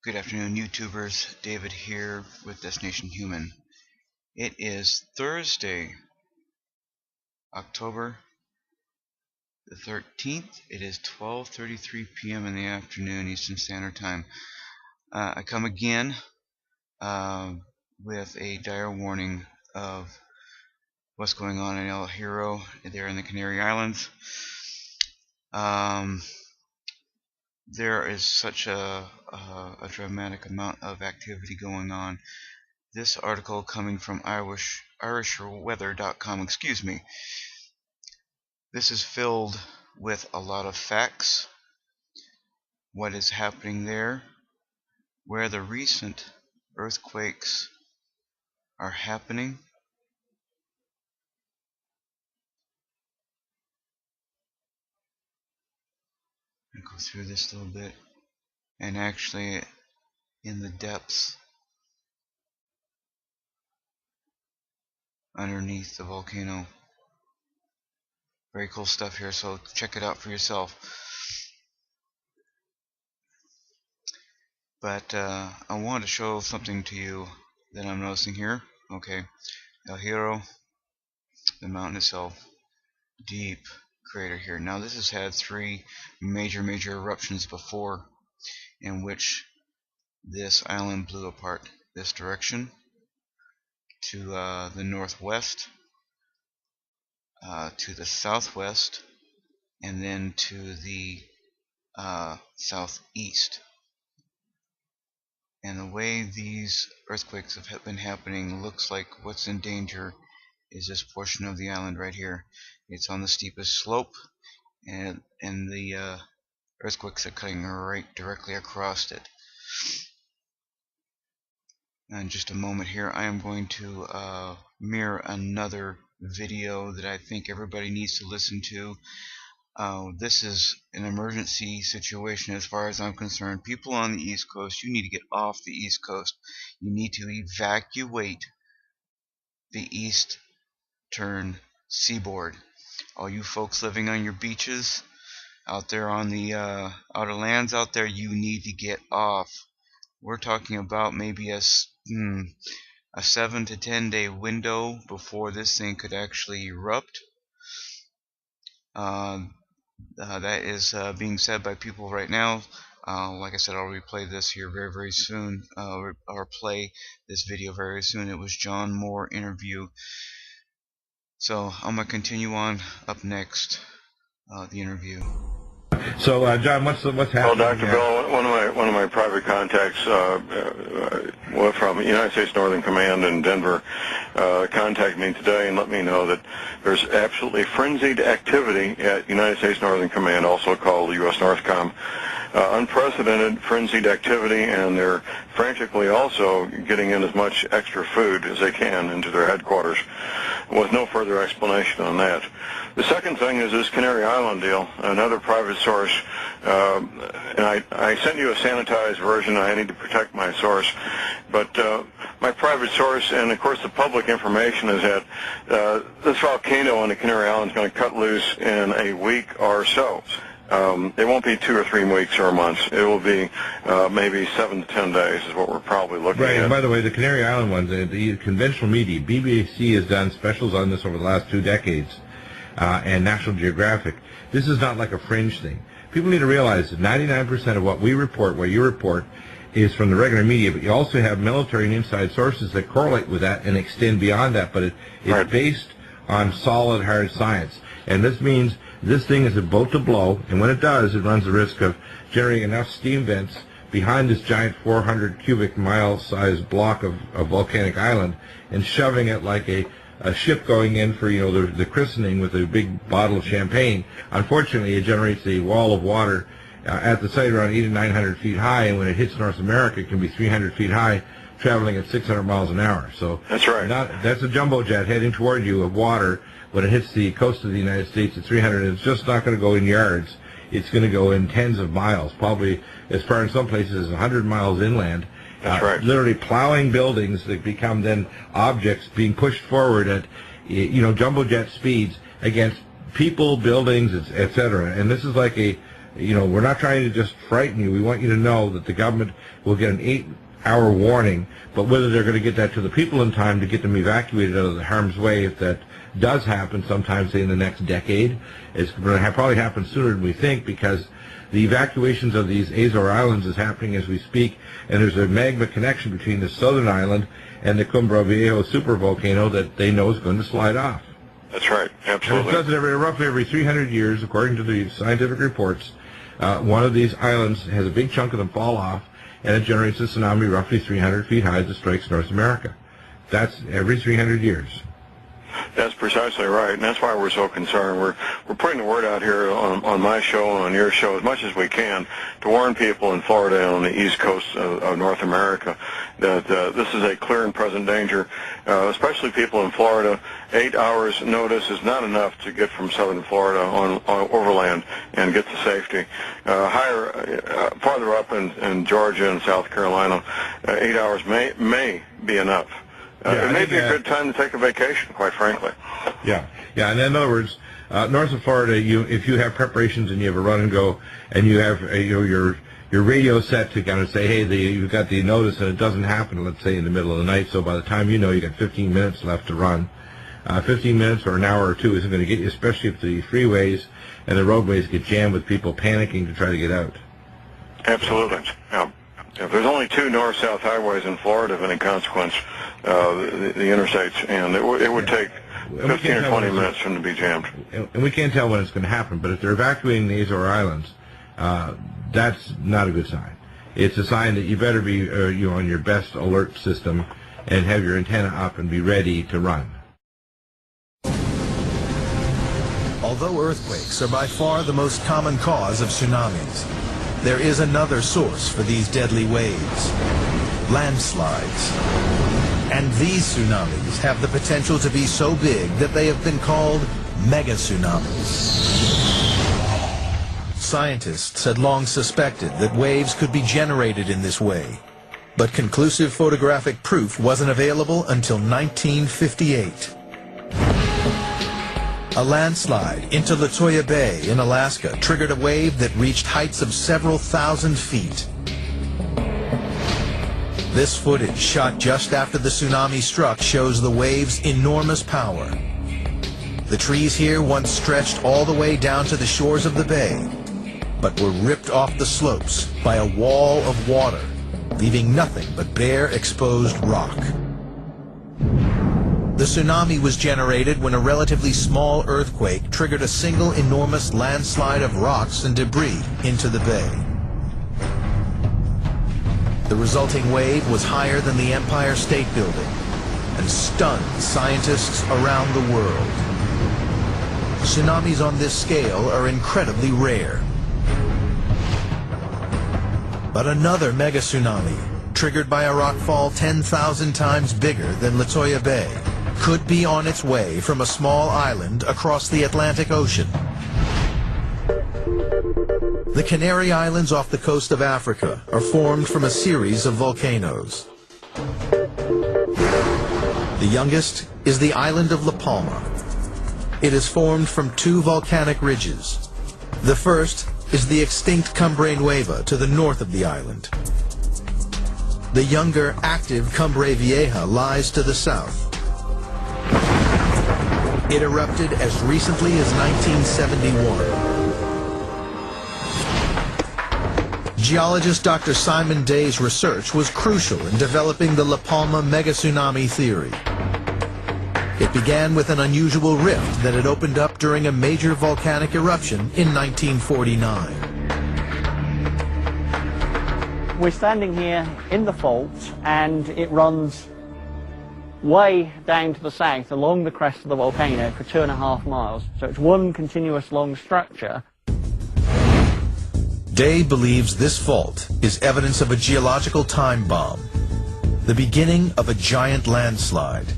Good afternoon, YouTubers. David here with Destination Human. It is Thursday, October the 13th. It is 12:33 p.m. in the afternoon, Eastern Standard Time. I come again with a dire warning of what's going on in El Hierro there in the Canary Islands. There is such a dramatic amount of activity going on. This article coming from irishweather.com, excuse me. This is filled with a lot of facts, what is happening there, where the recent earthquakes are happening. I'll go through this a little bit, and actually in the depths underneath the volcano. Very cool stuff here, so check it out for yourself. But I wanted to show something to you that I'm noticing here. Okay, El Hierro, the mountain itself, deep crater here. Now this has had three major eruptions before, in which this island blew apart this direction to the northwest, to the southwest, and then to the southeast. And the way these earthquakes have been happening looks like what's in danger is this portion of the island right here. It's on the steepest slope, and the earthquakes are cutting right directly across it. In just a moment here, I am going to mirror another video that I think everybody needs to listen to. This is an emergency situation as far as I'm concerned. People on the East Coast, you need to get off the East Coast. You need to evacuate the eastern seaboard. All you folks living on your beaches, out there on the outer lands out there, you need to get off. We're talking about maybe a 7 to 10 day window before this thing could actually erupt. That is being said by people right now. Like I said, I'll replay this here very soon, or play this video very soon. It was John Moore interview. So I'm gonna continue on up next, the interview. So, John, what's happening? Well, Dr. Bell, one of my private contacts from United States Northern Command in Denver contacted me today and let me know that there's absolutely frenzied activity at United States Northern Command, also called U.S. Northcom. Unprecedented frenzied activity, and they're frantically also getting in as much extra food as they can into their headquarters, with no further explanation on that. The second thing is this Canary Island deal, another private source, and I sent you a sanitized version. I need to protect my source, but my private source, and of course the public information, is that this volcano on the Canary Island is going to cut loose in a week or so. It won't be 2 or 3 weeks or months. It will be maybe 7 to 10 days is what we're probably looking at. Right, and by the way, the Canary Island ones, the conventional media, BBC has done specials on this over the last 2 decades, and National Geographic. This is not like a fringe thing. People need to realize that 99% of what we report, what you report, is from the regular media, but you also have military and inside sources that correlate with that and extend beyond that, but it's right. Based on solid, hard science. And this means this thing is about to blow, and when it does, it runs the risk of generating enough steam vents behind this giant 400 cubic mile sized block of volcanic island and shoving it like a ship going in for, the christening with a big bottle of champagne. Unfortunately, it generates a wall of water at the site around 800 to 900 feet high, and when it hits North America, it can be 300 feet high, traveling at 600 miles an hour. So that's right. That's a jumbo jet heading toward you of water. When it hits the coast of the United States at 300, it's just not going to go in yards. It's going to go in tens of miles, probably as far in some places as 100 miles inland. That's right. Literally plowing buildings that become then objects being pushed forward at, jumbo jet speeds against people, buildings, etc. And this is like a we're not trying to just frighten you. We want you to know that the government will get an 8-hour warning, but whether they're going to get that to the people in time to get them evacuated out of the harm's way, if that does happen sometime, say in the next decade, it's going to probably happen sooner than we think, because the evacuations of these Azore Islands is happening as we speak, and there's a magma connection between the southern island and the Cumbre Viejo supervolcano that they know is going to slide off. That's right, absolutely. And it does it roughly every 300 years, according to the scientific reports. One of these islands has a big chunk of them fall off, and it generates a tsunami roughly 300 feet high that strikes North America. That's every 300 years. That's precisely right, and that's why we're so concerned. We're putting the word out here on my show and on your show as much as we can to warn people in Florida and on the east coast of North America that this is a clear and present danger, especially people in Florida. 8 hours notice is not enough to get from southern Florida on overland and get to safety. Farther up in Georgia and South Carolina, 8 hours may be enough. It may be a good time to take a vacation, quite frankly. Yeah, and in other words, north of Florida, if you have preparations and you have a run and go, and you have your radio set to kind of say, hey, you've got the notice, and it doesn't happen, let's say in the middle of the night. So by the time you got 15 minutes left to run, 15 minutes or an hour or two isn't going to get you, especially if the freeways and the roadways get jammed with people panicking to try to get out. Absolutely. Yeah. If there's only 2 north-south highways in Florida of any consequence, the interstates, and it would take 15 or 20 minutes for them to be jammed. And we can't tell when it's going to happen, but if they're evacuating the Azore Islands, that's not a good sign. It's a sign that you better be on your best alert system and have your antenna up and be ready to run. Although earthquakes are by far the most common cause of tsunamis, there is another source for these deadly waves: landslides. And these tsunamis have the potential to be so big that they have been called mega tsunamis. Scientists had long suspected that waves could be generated in this way, but conclusive photographic proof wasn't available until 1958. A landslide into Latoya Bay in Alaska triggered a wave that reached heights of several thousand feet. This footage, shot just after the tsunami struck, shows the wave's enormous power. The trees here once stretched all the way down to the shores of the bay, but were ripped off the slopes by a wall of water, leaving nothing but bare, exposed rock. The tsunami was generated when a relatively small earthquake triggered a single enormous landslide of rocks and debris into the bay. The resulting wave was higher than the Empire State Building and stunned scientists around the world. Tsunamis on this scale are incredibly rare. But another mega tsunami, triggered by a rockfall 10,000 times bigger than Latoya Bay, could be on its way from a small island across the Atlantic Ocean. The Canary Islands off the coast of Africa are formed from a series of volcanoes. The youngest is the island of La Palma. It is formed from 2 volcanic ridges. The first is the extinct Cumbre Nueva to the north of the island. The younger, active Cumbre Vieja lies to the south. It erupted as recently as 1971. Geologist Dr. Simon Day's research was crucial in developing the La Palma megatsunami theory. It began with an unusual rift that had opened up during a major volcanic eruption in 1949. We're standing here in the fault, and it runs way down to the south along the crest of the volcano for 2.5 miles. So it's one continuous long structure. Day believes this fault is evidence of a geological time bomb, the beginning of a giant landslide.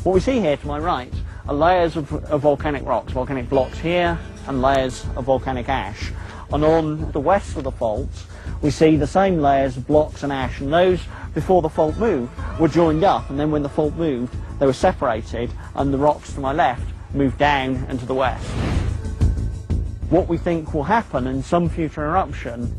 What we see here to my right are layers of volcanic rocks, volcanic blocks here, and layers of volcanic ash. And on the west of the fault, we see the same layers of blocks and ash, and those, before the fault moved, were joined up, and then when the fault moved, they were separated, and the rocks to my left moved down and to the west. What we think will happen in some future eruption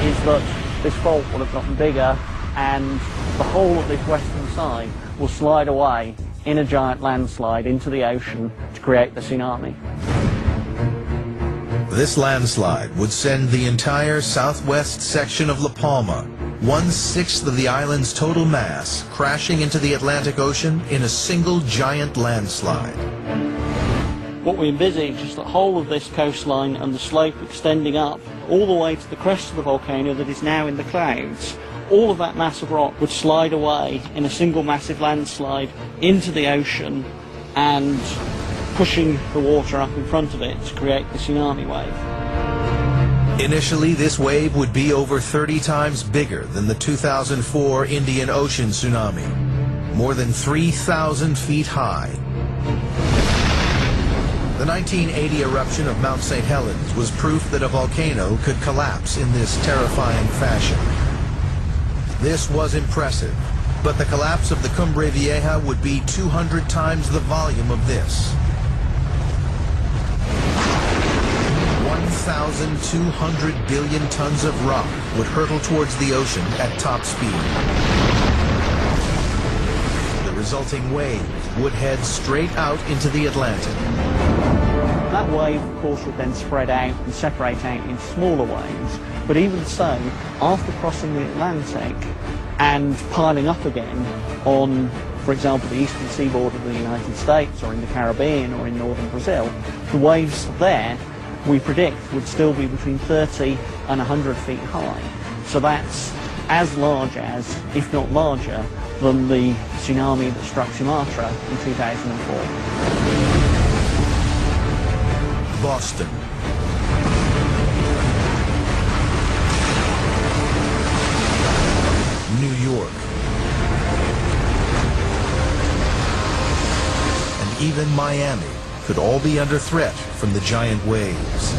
is that this fault will have gotten bigger and the whole of this western side will slide away in a giant landslide into the ocean to create the tsunami. This landslide would send the entire southwest section of La Palma, 1/6 of the island's total mass, crashing into the Atlantic Ocean in a single giant landslide. What we envisage is the whole of this coastline and the slope extending up all the way to the crest of the volcano that is now in the clouds. All of that mass of rock would slide away in a single massive landslide into the ocean and pushing the water up in front of it to create the tsunami wave. Initially, this wave would be over 30 times bigger than the 2004 Indian Ocean tsunami, more than 3,000 feet high. The 1980 eruption of Mount St. Helens was proof that a volcano could collapse in this terrifying fashion. This was impressive, but the collapse of the Cumbre Vieja would be 200 times the volume of this. 1,200 billion tons of rock would hurtle towards the ocean at top speed. The resulting wave would head straight out into the Atlantic. That wave, of course, would then spread out and separate out into smaller waves. But even so, after crossing the Atlantic and piling up again on, for example, the eastern seaboard of the United States or in the Caribbean or in northern Brazil, the waves there, we predict, would still be between 30 and 100 feet high. So that's as large as, if not larger, than the tsunami that struck Sumatra in 2004. Boston. New York. And even Miami could all be under threat from the giant waves.